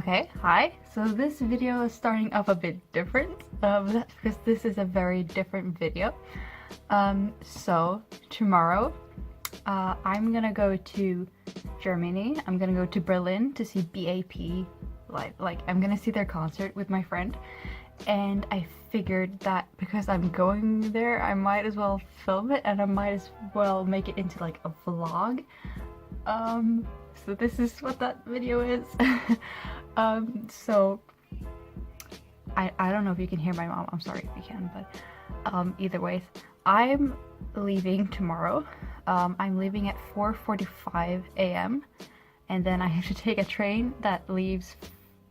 Okay, hi. So this video is starting off a bit different because this is a very different video. So tomorrow I'm gonna go to Germany. I'm gonna go to Berlin to see B.A.P. Like I'm gonna see their concert with my friend, and I figured that because I'm going there, I might as well film it and I might as well make it into like a vlog. So this is what that video is. So I don't know if you can hear my mom. I'm sorry if you can, but either ways, I'm leaving tomorrow. I'm leaving at 4:45 a.m. and then I have to take a train that leaves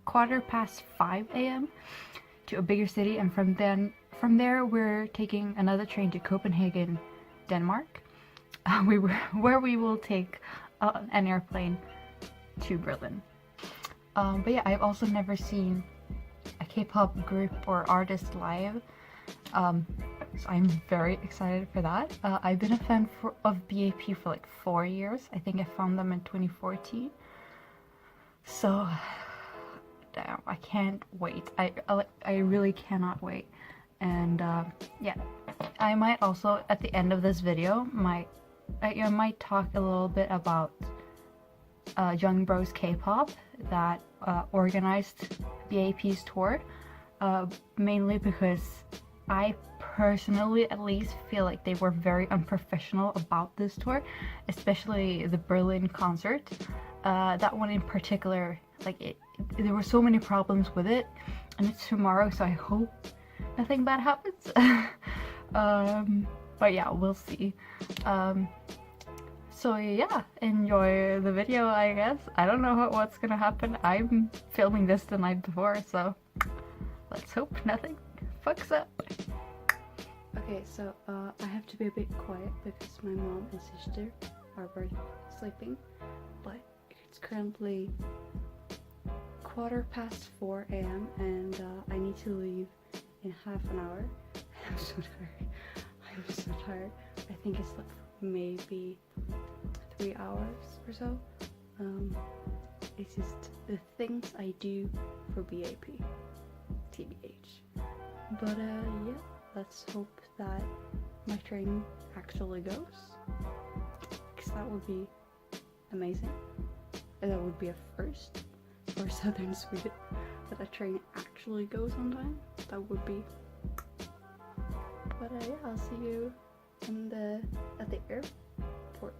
5:15 a.m. to a bigger city, and from there we're taking another train to Copenhagen, Denmark, where we will take an airplane to Berlin. But yeah, I've also never seen a K-pop group or artist live, so I'm very excited for that. I've been a fan of B.A.P for like 4 years. I think I found them in 2014. So, damn, I can't wait. I really cannot wait. And yeah, I might also at the end of this video I might talk a little bit about Young Bros K-pop that organized B.A.P's tour, mainly because I personally at least feel like they were very unprofessional about this tour, especially the Berlin concert. That one in particular, like there were so many problems with it, and it's tomorrow, so I hope nothing bad happens. But yeah, we'll see. So yeah, enjoy the video, I guess. I don't know what's gonna happen. I'm filming this the night before, so let's hope nothing fucks up. Okay, so I have to be a bit quiet because my mom and sister are both sleeping, but it's currently 4:15 a.m. and I need to leave in half an hour. I'm so tired. I'm so tired. I think it's like maybe 3 hours or so. It's just the things I do for B.A.P. TBH. But yeah, let's hope that my train actually goes, because that would be amazing. That would be a first for southern Sweden, that a train actually goes on time. That would be. But yeah, I'll see you at the airport.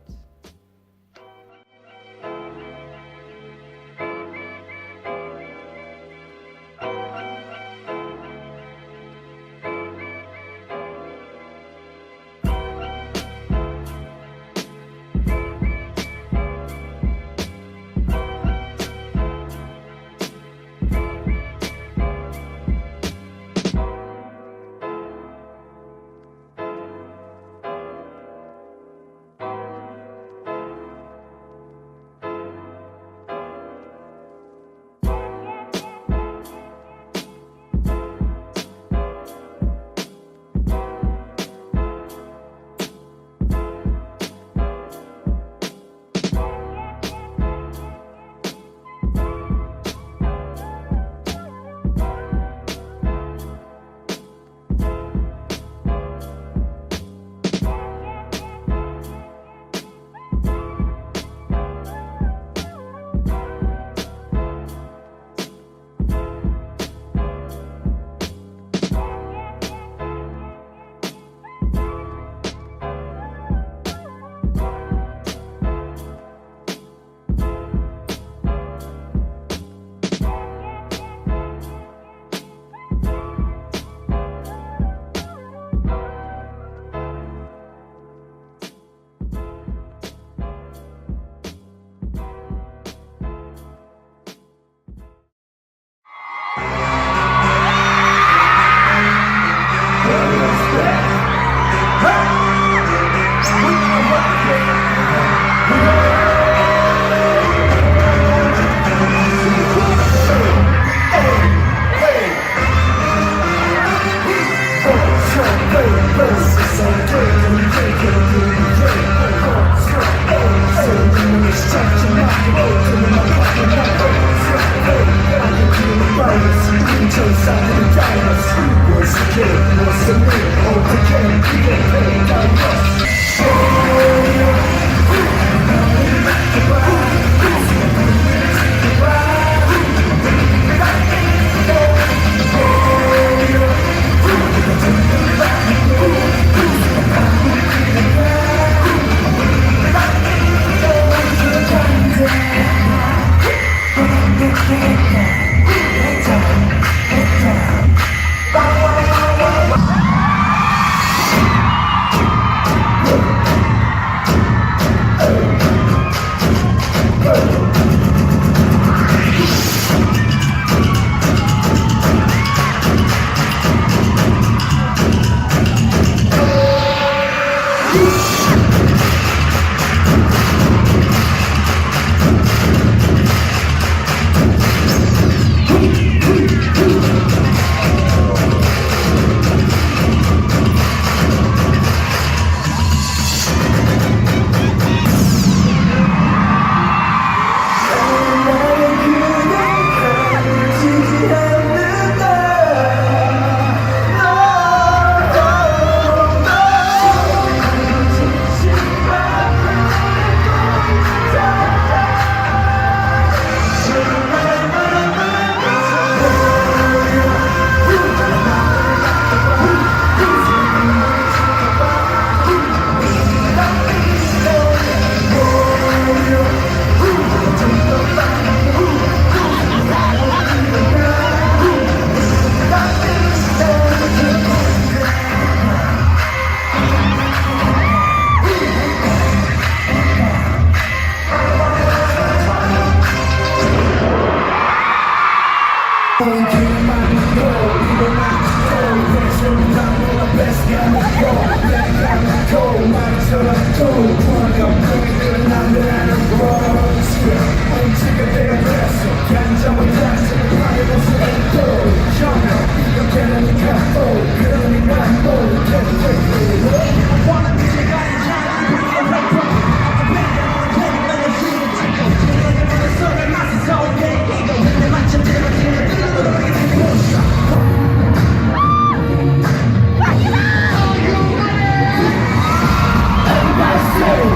Say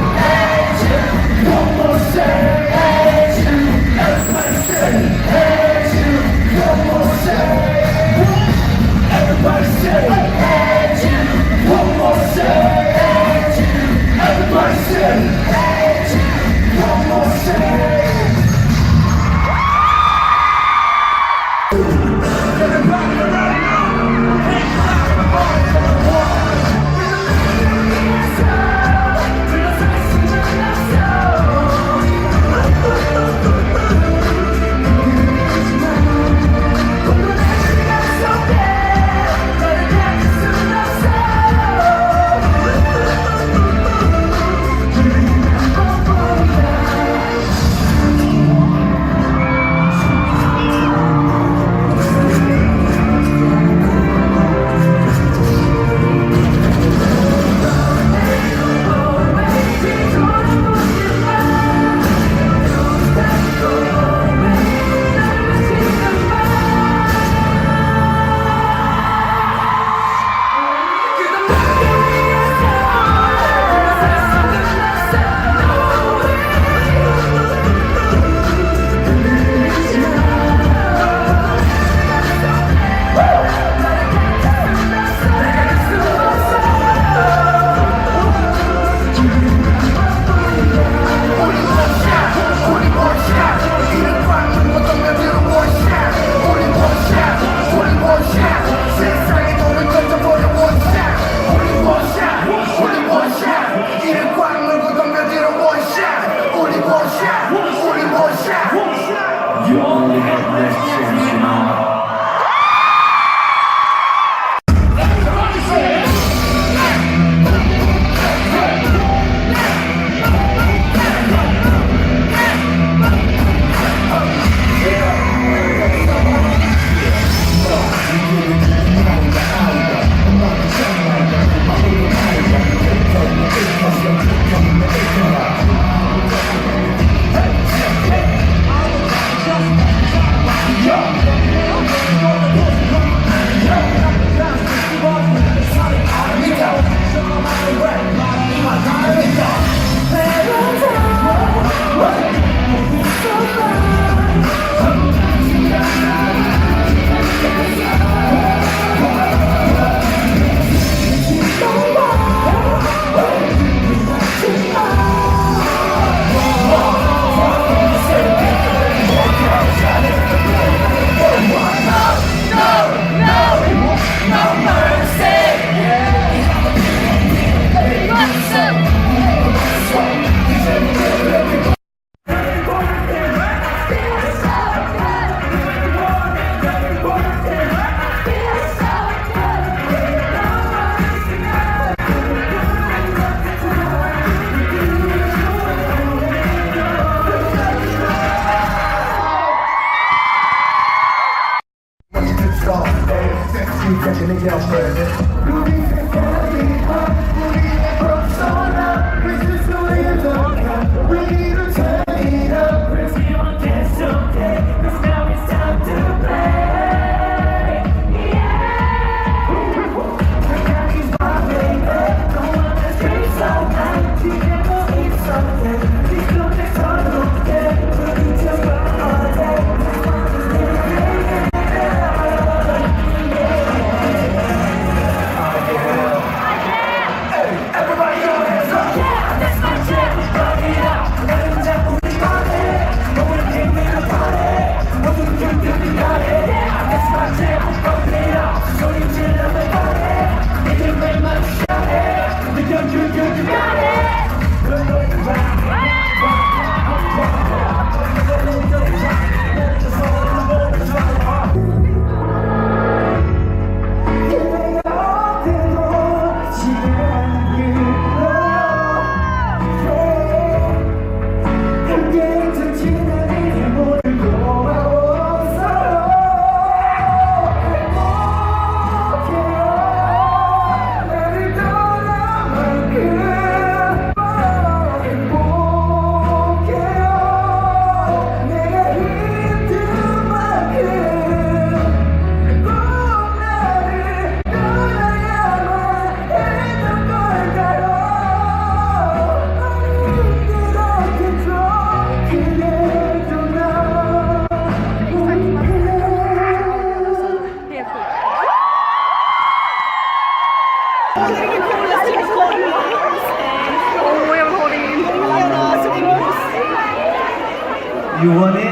want it?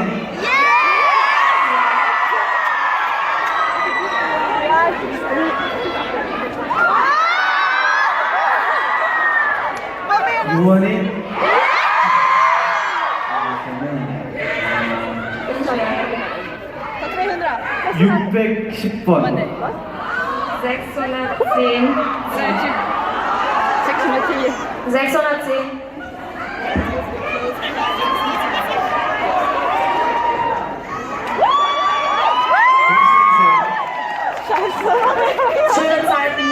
You want it? 610번. 610. 610. Schöne Zeiten.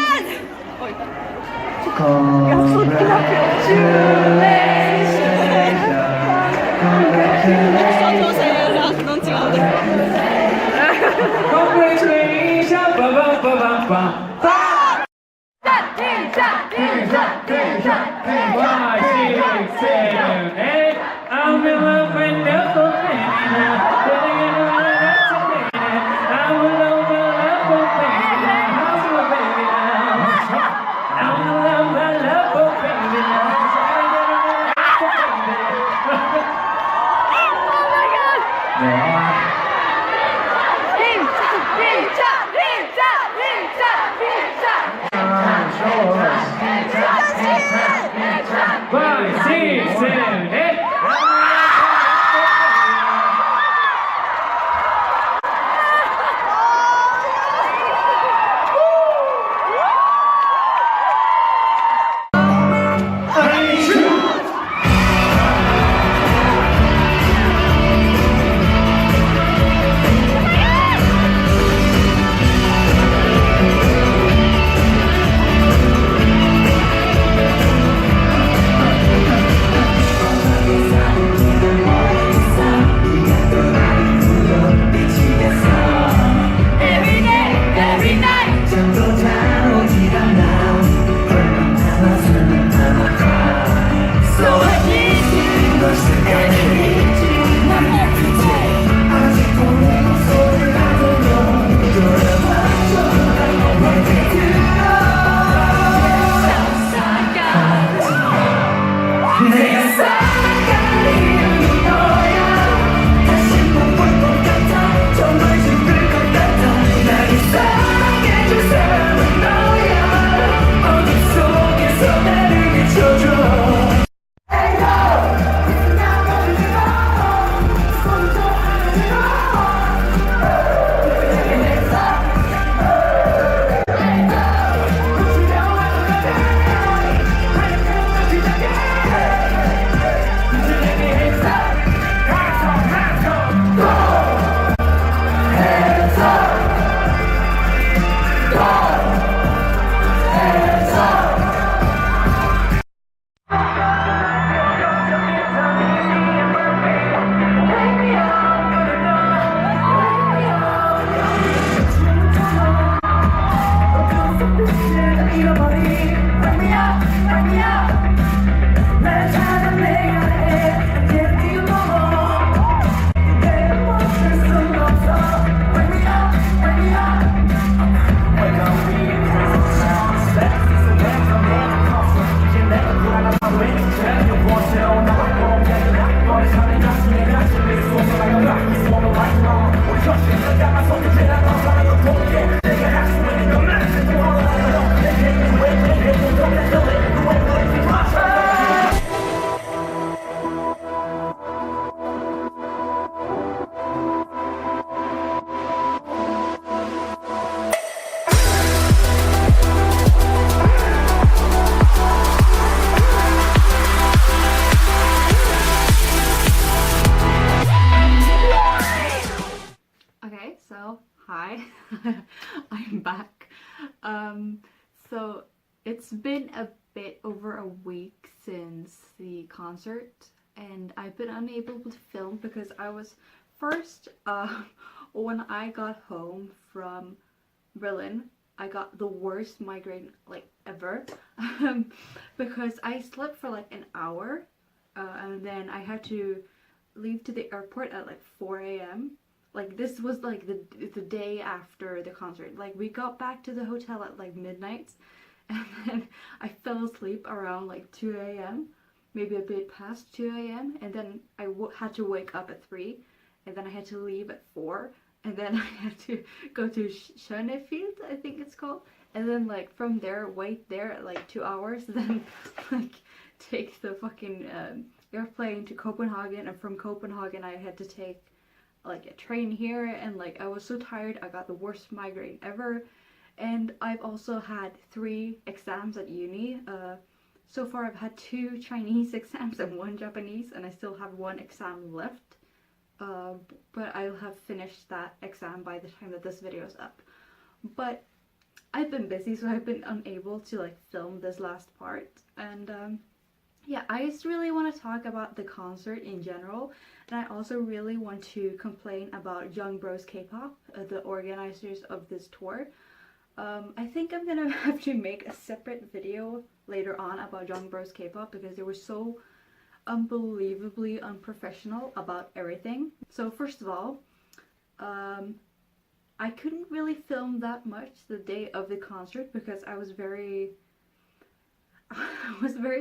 I'm in love with no baby now. I'm in love with baby now. How's my baby now? I'm in love with baby now. Five, six, seven, eight. Hi, I'm back. So it's been a bit over a week since the concert, and I've been unable to film because I was first, when I got home from Berlin, I got the worst migraine like ever because I slept for like an hour and then I had to leave to the airport at like 4 a.m. Like this was like the day after the concert. Like we got back to the hotel at like midnight and then I fell asleep around like 2 a.m. maybe a bit past 2 a.m. and then I had to wake up at 3. and then I had to leave at 4, and then I had to go to Schönefield, I think it's called, and then like from there wait there like 2 hours, then like take the fucking airplane to Copenhagen, and from Copenhagen I had to take like a train here, and like I was so tired. I got the worst migraine ever, and I've also had 3 exams at uni. So far I've had 2 Chinese exams and 1 Japanese, and I still have 1 exam left, but I'll have finished that exam by the time that this video is up. But I've been busy, so I've been unable to like film this last part, and yeah, I just really want to talk about the concert in general, and I also really want to complain about Young Bros K-pop, the organizers of this tour. I think I'm gonna have to make a separate video later on about Young Bros K-pop because they were so unbelievably unprofessional about everything. So first of all, I couldn't really film that much the day of the concert because I was very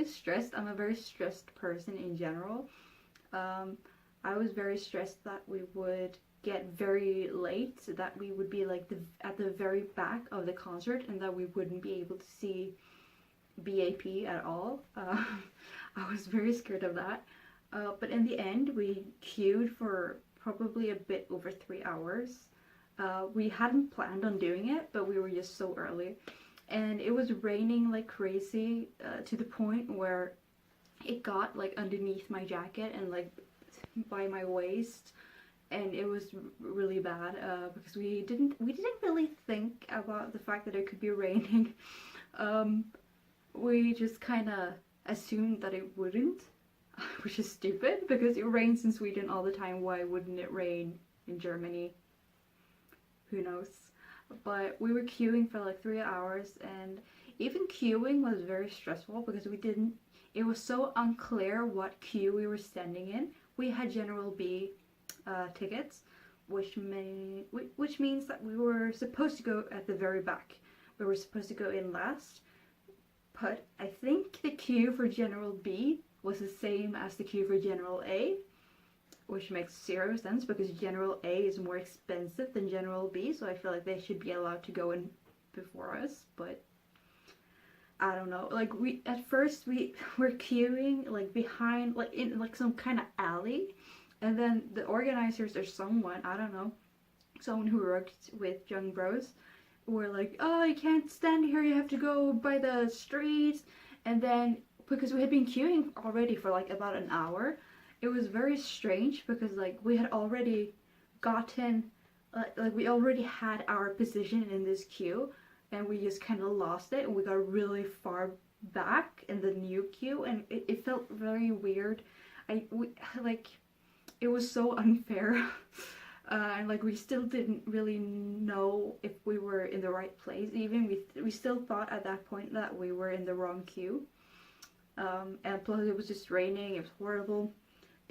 stressed. I'm a very stressed person in general. I was very stressed that we would get very late, so that we would be like at the very back of the concert, and that we wouldn't be able to see B.A.P at all. I was very scared of that. But in the end, we queued for probably a bit over 3 hours. We hadn't planned on doing it, but we were just so early. And it was raining like crazy, to the point where it got like underneath my jacket and like by my waist, and it was really bad because we didn't really think about the fact that it could be raining. We just kind of assumed that it wouldn't, which is stupid because it rains in Sweden all the time. Why wouldn't it rain in Germany? Who knows? But we were queuing for like 3 hours, and even queuing was very stressful because it was so unclear what queue we were standing in. We had General B tickets, which means that we were supposed to go at the very back. We were supposed to go in last, but I think the queue for General B was the same as the queue for General A, which makes 0 sense because General A is more expensive than General B, so I feel like they should be allowed to go in before us. But I don't know, like at first we were queuing like behind, like in like some kind of alley, and then the organizers or someone, I don't know, someone who worked with Young Bros were like, oh, you can't stand here, you have to go by the streets. And then because we had been queuing already for like about an hour, it was very strange because like we had already gotten like we already had our position in this queue, and we just kind of lost it, and we got really far back in the new queue, and it felt very weird. It was so unfair. And like we still didn't really know if we were in the right place. Even we still thought at that point that we were in the wrong queue. And plus it was just raining, it was horrible.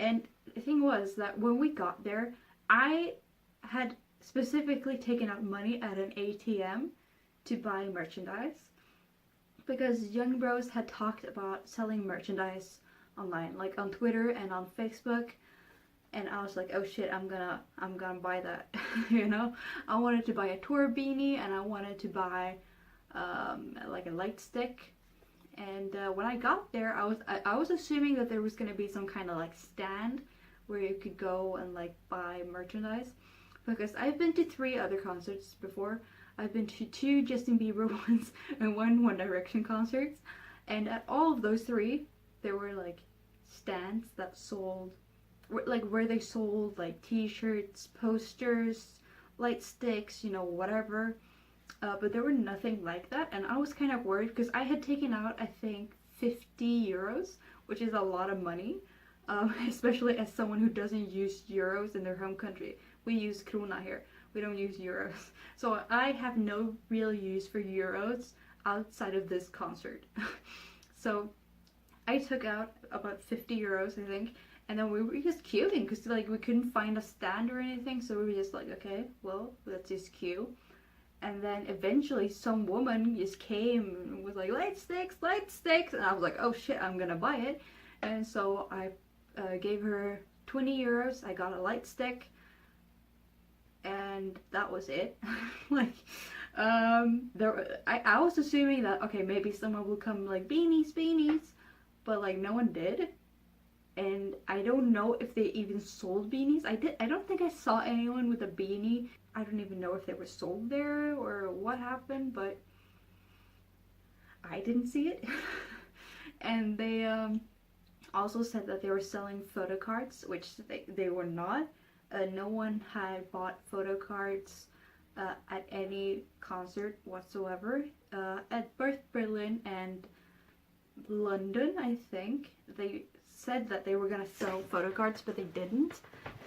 And the thing was that when we got there, I had specifically taken out money at an ATM to buy merchandise, because Young Bros had talked about selling merchandise online, like on Twitter and on Facebook. And I was like, oh shit, I'm gonna buy that. You know, I wanted to buy a tour beanie, and I wanted to buy like a light stick. And when I got there, I was assuming that there was gonna be some kind of like stand where you could go and like buy merchandise, because I've been to 3 other concerts before. I've been to 2 Justin Bieber ones and 1 One Direction concerts, and at all of those 3 there were like stands that sold, like where they sold like t-shirts, posters, light sticks, you know, whatever. But there were nothing like that, and I was kind of worried because I had taken out I think 50 euros, which is a lot of money, especially as someone who doesn't use euros in their home country. We use krona here, we don't use euros. So I have no real use for euros outside of this concert. So I took out about 50 euros I think, and then we were just queuing because like we couldn't find a stand or anything, so we were just like, okay, well, let's just queue. And then eventually some woman just came and was like, light sticks, and I was like, oh shit, I'm gonna buy it. And so I gave her 20 euros. I got a light stick, and that was it. Like, I was assuming that, okay, maybe someone will come like beanies, but like no one did. And I don't know if they even sold beanies. I don't think I saw anyone with a beanie. I don't even know if they were sold there or what happened, but I didn't see it. And they also said that they were selling photo cards, which they were not. No one had bought photo cards at any concert whatsoever. At both Berlin and London, I think, they said that they were gonna sell photo cards, but they didn't.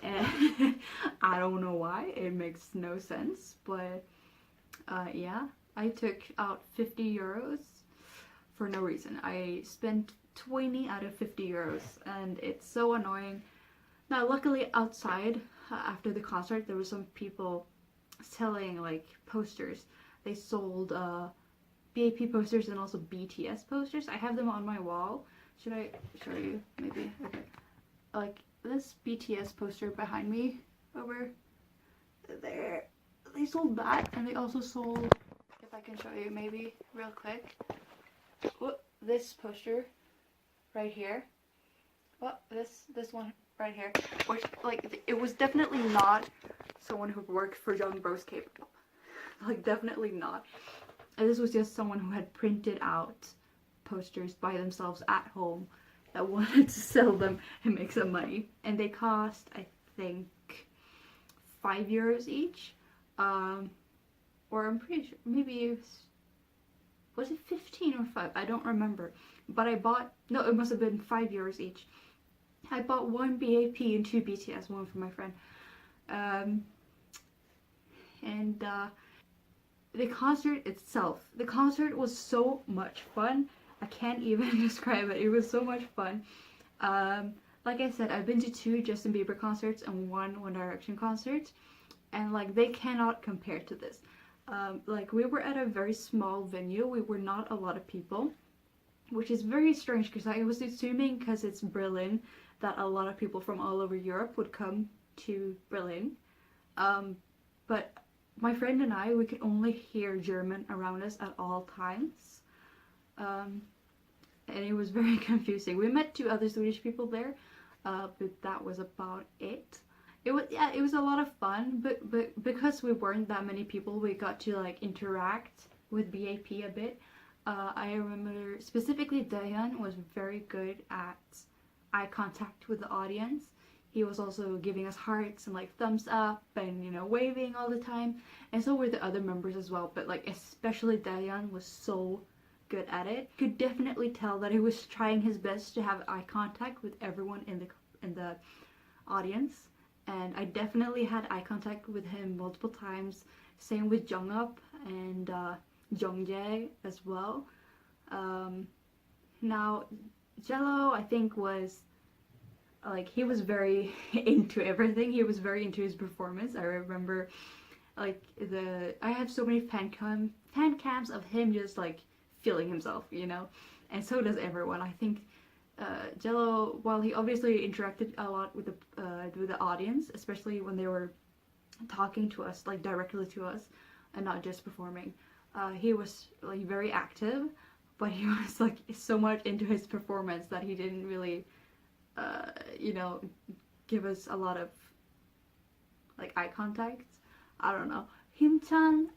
And I don't know why. It makes no sense. But yeah, I took out 50 euros for no reason. I spent 20 out of 50 euros, and it's so annoying. Now, luckily, outside after the concert, there were some people selling like posters. They sold B.A.P posters and also BTS posters. I have them on my wall. Should I show you? Maybe. Okay. Like this BTS poster behind me over there. They sold that, and they also sold, if I can show you maybe real quick, this poster right here. Well, this one right here, which like it was definitely not someone who worked for Young Bros K-pop. Like, definitely not. And this was just someone who had printed out posters by themselves at home that wanted to sell them and make some money. And they cost, I think, 5 euros each. Or I'm pretty sure, maybe, was it 15 or 5? I don't remember. But I bought, no, it must have been 5 euros each. I bought 1 B.A.P and 2 BTS, one for my friend. The concert itself, the concert was so much fun. I can't even describe it. It was so much fun. Like I said, I've been to 2 Justin Bieber concerts and 1 One Direction concert, and like they cannot compare to this. Like, we were at a very small venue. We were not a lot of people, which is very strange because I was assuming, because it's Berlin, that a lot of people from all over Europe would come to Berlin. But my friend and I, we could only hear German around us at all times. And it was very confusing. We met 2 other Swedish people there, but that was about it. It was a lot of fun, but because we weren't that many people, we got to like interact with B.A.P a bit. I remember specifically Daehyun was very good at eye contact with the audience. He was also giving us hearts and like thumbs up and, you know, waving all the time. And so were the other members as well, but like especially Daehyun was so good at it. Could definitely tell that he was trying his best to have eye contact with everyone in the audience. And I definitely had eye contact with him multiple times. Same with Jungkook and Jongjae as well. Now, Jello, I think, was like, he was very into everything. He was very into his performance. I remember, like, I have so many fan cams of him just like feeling himself, you know, and so does everyone. I think Jello, while he obviously interacted a lot with the audience, especially when they were talking to us, like directly to us, and not just performing, he was like very active, but he was like so much into his performance that he didn't really, you know, give us a lot of like eye contact. I don't know. Himchan,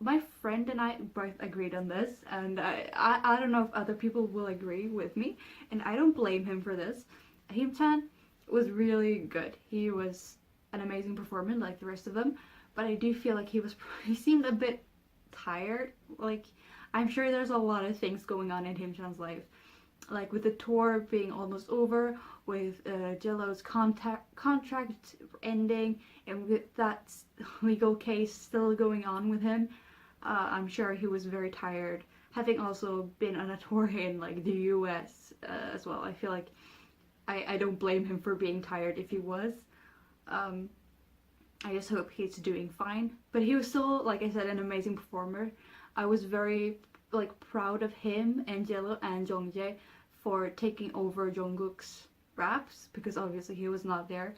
my friend and I both agreed on this, and I don't know if other people will agree with me, and I don't blame him for this. Himchan was really good. He was an amazing performer like the rest of them, but I do feel like he seemed a bit tired. Like, I'm sure there's a lot of things going on in Himchan's life, like with the tour being almost over, with Jello's contract ending, and with that legal case still going on with him. I'm sure he was very tired, having also been on a tour in like the US as well. I feel like I don't blame him for being tired if he was. I just hope he's doing fine. But he was still, like I said, an amazing performer. I was very like proud of him and Jello and Jongjae for taking over Jungkook's raps because obviously he was not there.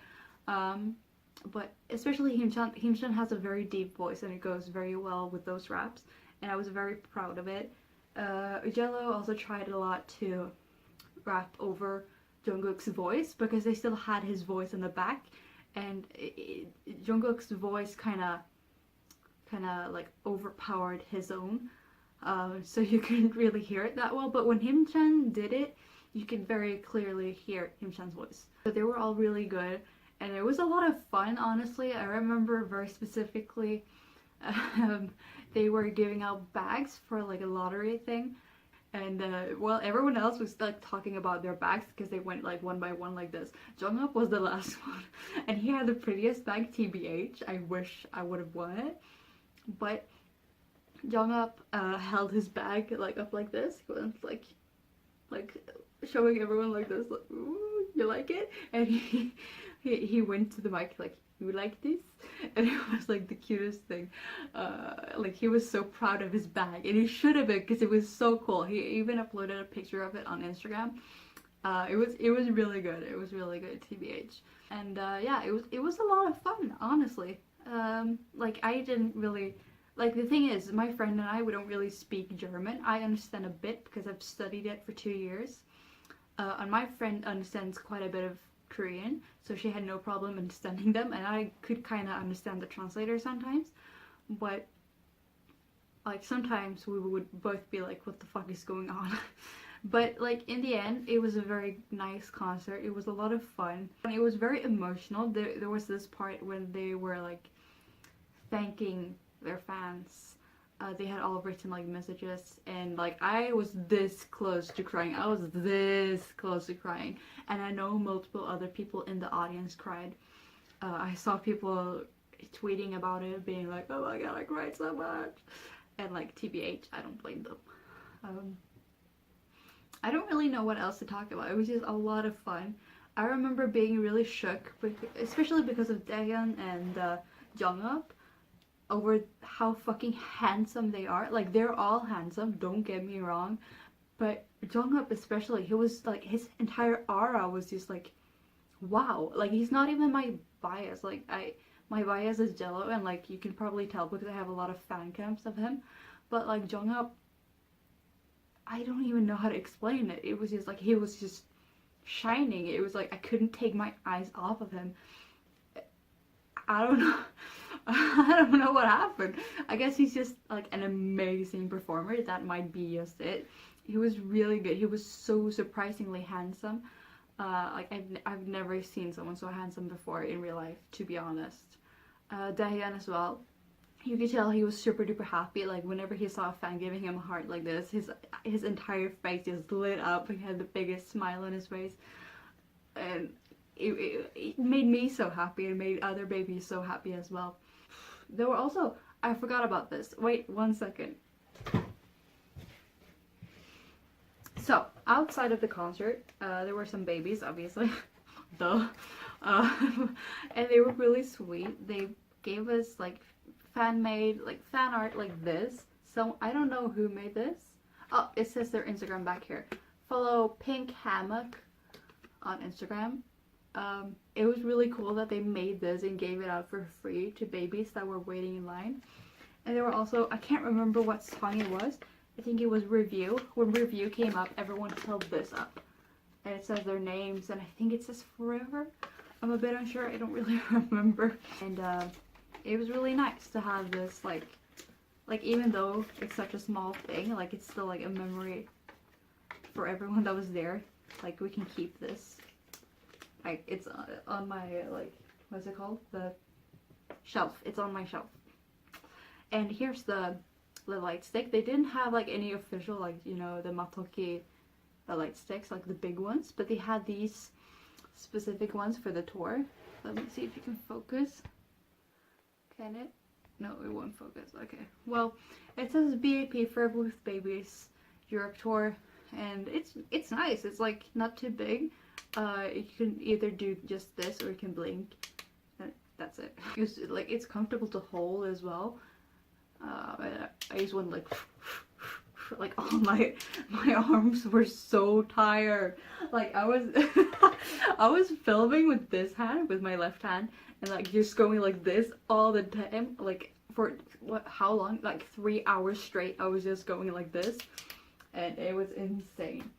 But especially Himchan has a very deep voice and it goes very well with those raps, and I was very proud of it. Jello also tried a lot to rap over Jungkook's voice because they still had his voice in the back, and Jungkook's voice kind of like overpowered his own, so you couldn't really hear it that well. But when Himchan did it, you could very clearly hear Himchan's voice. So they were all really good, and it was a lot of fun. Honestly, I remember very specifically they were giving out bags for like a lottery thing, and well, everyone else was like talking about their bags because they went like one by one like this. Jonghyuk was the last one, and he had the prettiest bag, TBH. I wish I would have won it, but Jonghyuk held his bag like up like this. He was like showing everyone like this, like, ooh, you like it? And he went to the mic like, you like this? And it was like the cutest thing. Like he was so proud of his bag, and he should have been because it was so cool. He even uploaded a picture of it on Instagram. It was really good. It was really good, TBH. And yeah, it was a lot of fun, honestly. Like I didn't really. Like, the thing is, my friend and I, we don't really speak German. I understand a bit because I've studied it for 2 years. And my friend understands quite a bit of Korean, so she had no problem understanding them, and I could kind of understand the translator sometimes. But, like, sometimes we would both be like, what the fuck is going on? But, like, in the end, it was a very nice concert. It was a lot of fun. And it was very emotional. There was this part when they were, like, thanking their fans. They had all written like messages, and like I was this close to crying. I was this close to crying, and I know multiple other people in the audience cried. I saw people tweeting about it, being like, oh my god, I cried so much, and like TBH, I don't blame them. I don't really know what else to talk about. It was just a lot of fun. I remember being really shook, especially because of Daehyun and Jonghyuk, over how fucking handsome they are. Like, they're all handsome, don't get me wrong, but Jonghyuk especially, he was like, his entire aura was just like, wow. Like, he's not even my bias. Like, my bias is Jello, and like you can probably tell because I have a lot of fan cams of him, but like Jonghyuk, I don't even know how to explain it. It was just like, he was just shining. It was like I couldn't take my eyes off of him. I don't know. I don't know what happened. I guess he's just like an amazing performer. That might be just it. He was really good. He was so surprisingly handsome. Like I've never seen someone so handsome before in real life, to be honest. Daehyun as well. You could tell he was super duper happy. Like whenever he saw a fan giving him a heart like this, his entire face just lit up. He had the biggest smile on his face, and it made me so happy, and made other babies so happy as well. There were also, I forgot about this. Wait 1 second. So, outside of the concert, there were some babies, obviously. Duh. And they were really sweet. They gave us, like, fan-made, like, fan art like this. So, I don't know who made this. Oh, it says their Instagram back here. Follow Pink Hammock on Instagram. It was really cool that they made this and gave it out for free to babies that were waiting in line. And there were also, I can't remember what song it was. I think it was Review. When Review came up, everyone held this up. And it says their names, and I think it says Forever. I'm a bit unsure, I don't really remember. And it was really nice to have this, like even though it's such a small thing, like it's still like a memory for everyone that was there. Like we can keep this. Like it's on my, like, what's it called? The shelf. It's on my shelf. And here's the light stick. They didn't have like any official, like, you know, the Matoki light sticks, like the big ones, but they had these specific ones for the tour. Let me see if you can focus. Can it? No, it won't focus. Okay. Well, it says B.A.P Forever with Babies Europe tour, and it's nice. It's like not too big. You can either do just this or you can blink. That's it. It's comfortable to hold as well. I just want like like all my arms were so tired. Like I was I was filming with this hand, with my left hand, and like just going like this all the time, like for how long, like 3 hours straight. I was just going like this, and it was insane.